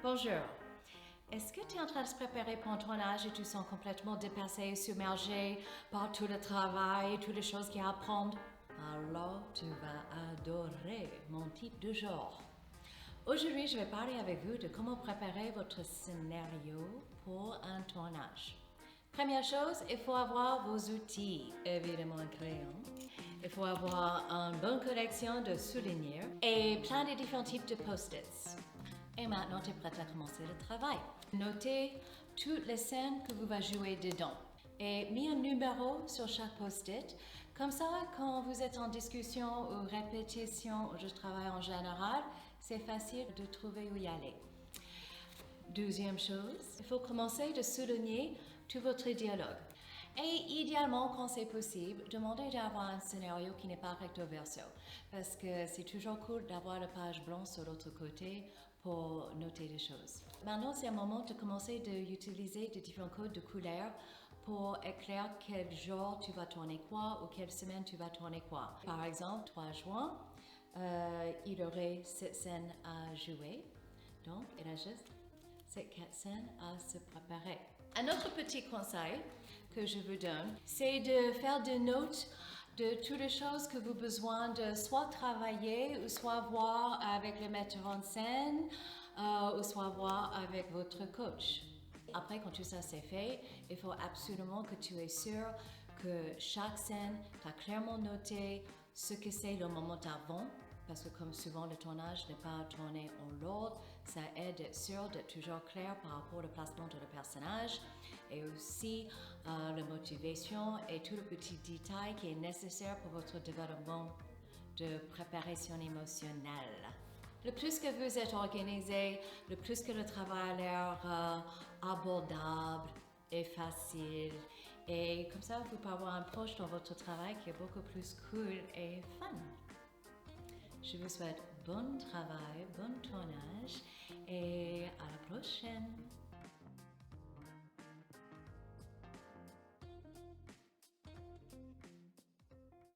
Bonjour. Est-ce que tu es en train de se préparer pour un tournage et tu sens complètement dépassé, submergé par tout le travail, toutes les choses qu'il y a à apprendre? Alors, tu vas adorer mon type de genre. Aujourd'hui, je vais parler avec vous de comment préparer votre scénario pour un tournage. Première chose, il faut avoir vos outils, évidemment un crayon. Il faut avoir une bonne collection de souvenirs et plein de différents types de post-its. Et maintenant, tu es prête à commencer le travail. Notez toutes les scènes que vous allez jouer dedans et mis un numéro sur chaque post-it. Comme ça, quand vous êtes en discussion ou répétition ou juste travail en général, c'est facile de trouver où y aller. Deuxième chose, il faut commencer de souligner tout votre dialogue. Et idéalement, quand c'est possible, demandez d'avoir un scénario qui n'est pas recto verso, parce que c'est toujours cool d'avoir la page blanche sur l'autre côté pour noter des choses. Maintenant, c'est un moment de commencer d'utiliser des différents codes de couleurs pour écrire quel jour tu vas tourner quoi ou quelle semaine tu vas tourner quoi. Par exemple, 3 juin, il y aurait cette scène à jouer, donc il y a juste ces 4 scènes à se préparer. Un autre petit conseil que je vous donne, c'est de faire des notes de toutes les choses que vous avez besoin de soit travailler ou soit voir avec le metteur en scène ou soit voir avec votre coach. Après, quand tout ça c'est fait, il faut absolument que tu es sûr que chaque scène, tu as clairement noté ce que c'est le moment avant, parce que comme souvent le tournage n'est pas tourné en l'ordre, ça aide d'être sûr d'être toujours clair par rapport au placement de le personnage et aussi la motivation et tout le petit détail qui est nécessaire pour votre développement de préparation émotionnelle. Le plus que vous êtes organisé, le plus que le travail a l'air abordable et facile. Et comme ça, vous pouvez avoir un proche dans votre travail qui est beaucoup plus cool et fun. Je vous souhaite bon travail, bon tournage et à la prochaine.